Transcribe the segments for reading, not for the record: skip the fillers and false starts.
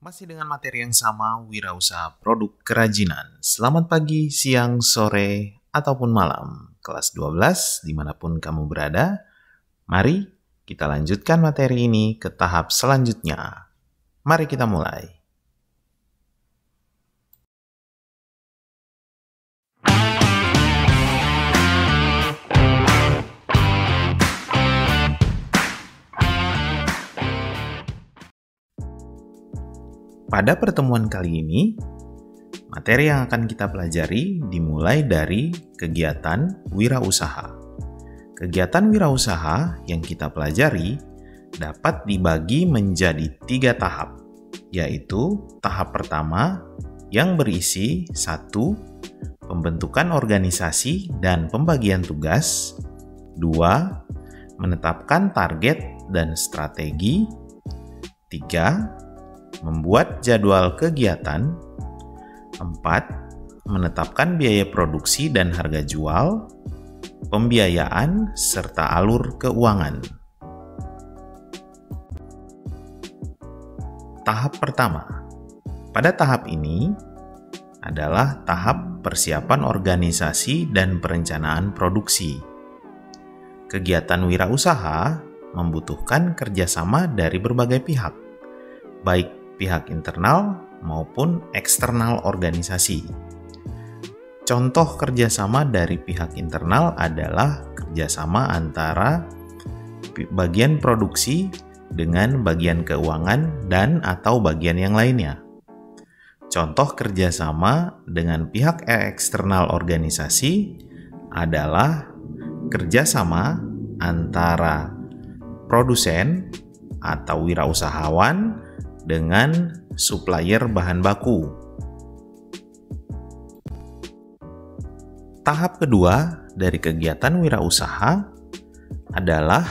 Masih dengan materi yang sama, wirausaha produk kerajinan. Selamat pagi, siang, sore, ataupun malam. Kelas 12, dimanapun kamu berada. Mari kita lanjutkan materi ini ke tahap selanjutnya. Mari kita mulai. Pada pertemuan kali ini, materi yang akan kita pelajari dimulai dari kegiatan wirausaha. Kegiatan wirausaha yang kita pelajari dapat dibagi menjadi 3 tahap, yaitu tahap pertama yang berisi 1. Pembentukan organisasi dan pembagian tugas, 2. Menetapkan target dan strategi, 3. Membuat jadwal kegiatan, 4. Menetapkan biaya produksi dan harga jual, pembiayaan, serta alur keuangan. Tahap pertama. Pada tahap ini adalah tahap persiapan organisasi dan perencanaan produksi. Kegiatan wirausaha membutuhkan kerjasama dari berbagai pihak, baik pihak internal maupun eksternal organisasi. Contoh kerjasama dari pihak internal adalah kerjasama antara bagian produksi dengan bagian keuangan dan atau bagian yang lainnya. Contoh kerjasama dengan pihak eksternal organisasi adalah kerjasama antara produsen atau wirausahawan dengan supplier bahan baku. Tahap kedua dari kegiatan wirausaha adalah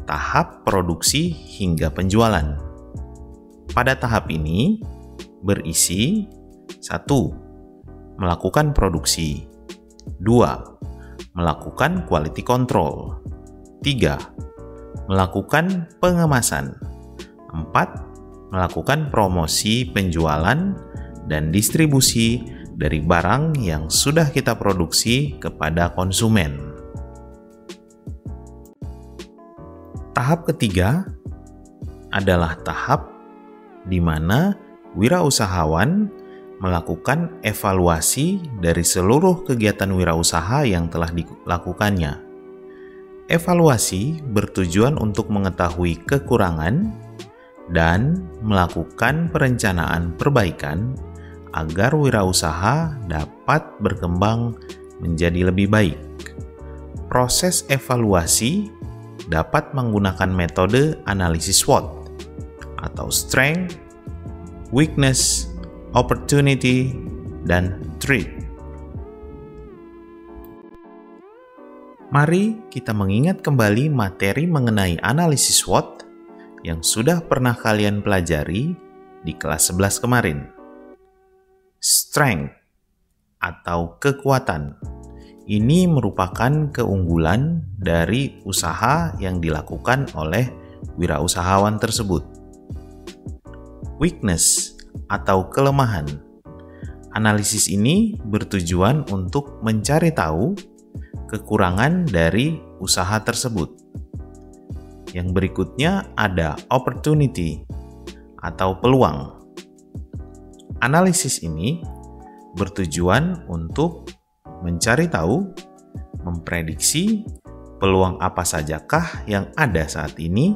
tahap produksi hingga penjualan. Pada tahap ini berisi 1. Melakukan produksi, 2. Melakukan quality control, 3. Melakukan pengemasan, 4. Melakukan promosi penjualan dan distribusi dari barang yang sudah kita produksi kepada konsumen. Tahap ketiga adalah tahap di mana wirausahawan melakukan evaluasi dari seluruh kegiatan wirausaha yang telah dilakukannya. Evaluasi bertujuan untuk mengetahui kekurangan dan melakukan perencanaan perbaikan agar wirausaha dapat berkembang menjadi lebih baik. Proses evaluasi dapat menggunakan metode analisis SWOT atau Strength, Weakness, Opportunity, dan Threat. Mari kita mengingat kembali materi mengenai analisis SWOT yang sudah pernah kalian pelajari di kelas 11 kemarin. Strength atau kekuatan. Ini merupakan keunggulan dari usaha yang dilakukan oleh wirausahawan tersebut. Weakness atau kelemahan. Analisis ini bertujuan untuk mencari tahu kekurangan dari usaha tersebut. Yang berikutnya ada opportunity atau peluang. Analisis ini bertujuan untuk mencari tahu, memprediksi peluang apa sajakah yang ada saat ini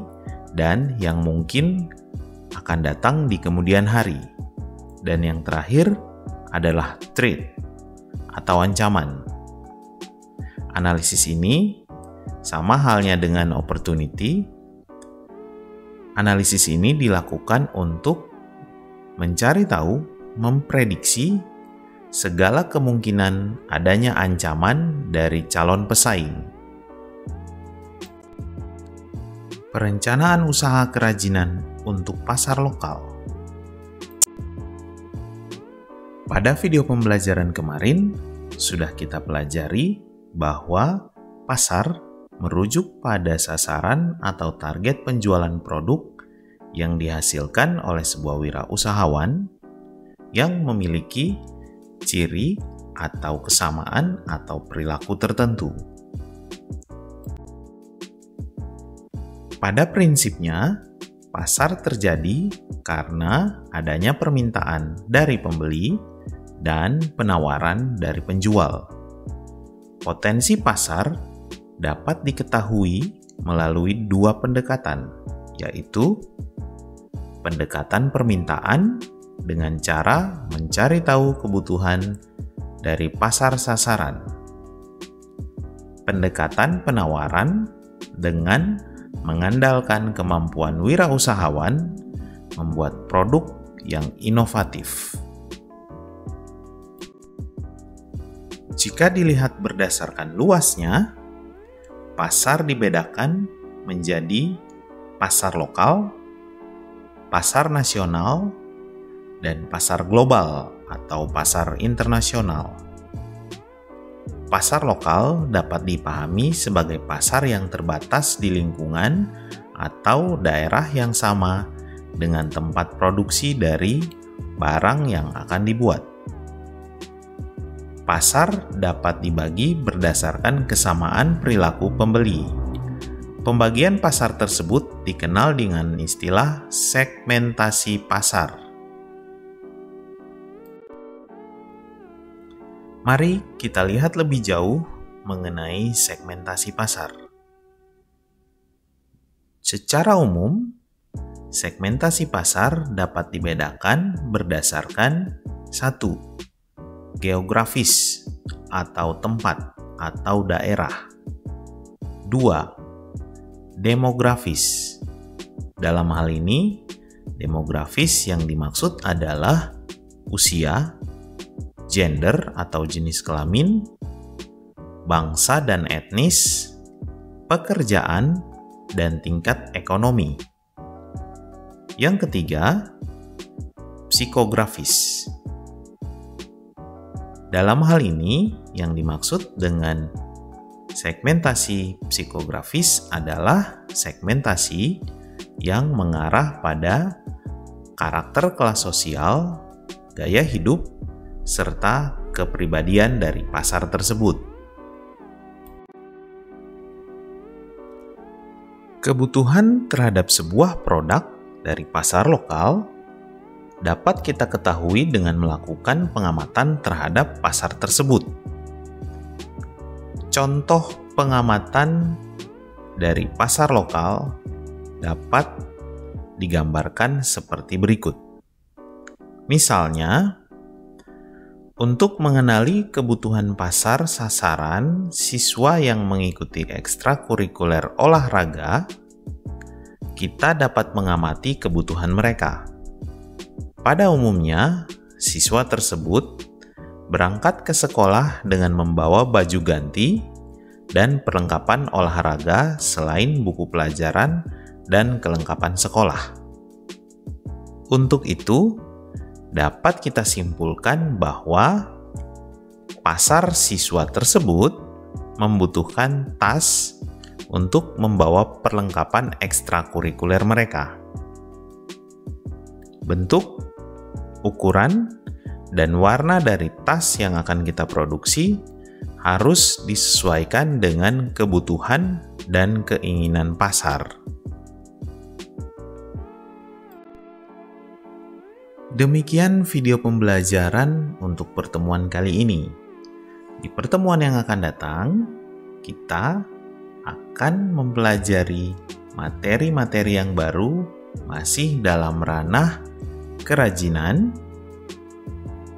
dan yang mungkin akan datang di kemudian hari. Dan yang terakhir adalah threat atau ancaman. Analisis ini sama halnya dengan opportunity. Analisis ini dilakukan untuk mencari tahu, memprediksi segala kemungkinan adanya ancaman dari calon pesaing. Perencanaan usaha kerajinan untuk pasar lokal. Pada video pembelajaran kemarin, sudah kita pelajari bahwa pasar merujuk pada sasaran atau target penjualan produk yang dihasilkan oleh sebuah wirausahawan yang memiliki ciri atau kesamaan atau perilaku tertentu. Pada prinsipnya, pasar terjadi karena adanya permintaan dari pembeli dan penawaran dari penjual. Potensi pasar dapat diketahui melalui dua pendekatan, yaitu pendekatan permintaan dengan cara mencari tahu kebutuhan dari pasar sasaran. Pendekatan penawaran dengan mengandalkan kemampuan wirausahawan membuat produk yang inovatif. Jika dilihat berdasarkan luasnya, pasar dibedakan menjadi pasar lokal, pasar nasional, dan pasar global atau pasar internasional. Pasar lokal dapat dipahami sebagai pasar yang terbatas di lingkungan atau daerah yang sama dengan tempat produksi dari barang yang akan dibuat. Pasar dapat dibagi berdasarkan kesamaan perilaku pembeli. Pembagian pasar tersebut dikenal dengan istilah segmentasi pasar. Mari kita lihat lebih jauh mengenai segmentasi pasar. Secara umum, segmentasi pasar dapat dibedakan berdasarkan 1. Geografis atau tempat atau daerah. 2. Demografis. Dalam hal ini, demografis yang dimaksud adalah usia, gender atau jenis kelamin, bangsa dan etnis, pekerjaan, dan tingkat ekonomi. Yang ketiga, psikografis. Dalam hal ini, yang dimaksud dengan segmentasi psikografis adalah segmentasi yang mengarah pada karakter kelas sosial, gaya hidup, serta kepribadian dari pasar tersebut. Kebutuhan terhadap sebuah produk dari pasar lokal dapat kita ketahui dengan melakukan pengamatan terhadap pasar tersebut. Contoh pengamatan dari pasar lokal dapat digambarkan seperti berikut. Misalnya, untuk mengenali kebutuhan pasar sasaran siswa yang mengikuti ekstrakurikuler olahraga, kita dapat mengamati kebutuhan mereka. Pada umumnya, siswa tersebut berangkat ke sekolah dengan membawa baju ganti dan perlengkapan olahraga selain buku pelajaran dan kelengkapan sekolah. Untuk itu, dapat kita simpulkan bahwa pasar siswa tersebut membutuhkan tas untuk membawa perlengkapan ekstrakurikuler mereka. Bentuk, ukuran, dan warna dari tas yang akan kita produksi harus disesuaikan dengan kebutuhan dan keinginan pasar. Demikian video pembelajaran untuk pertemuan kali ini. Di pertemuan yang akan datang, kita akan mempelajari materi-materi yang baru masih dalam ranah kerajinan,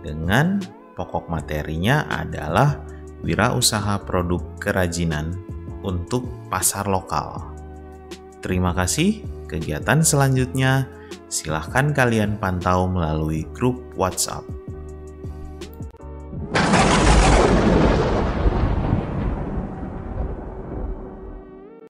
dengan pokok materinya adalah wirausaha produk kerajinan untuk pasar lokal. Terima kasih. Kegiatan selanjutnya silahkan kalian pantau melalui grup WhatsApp.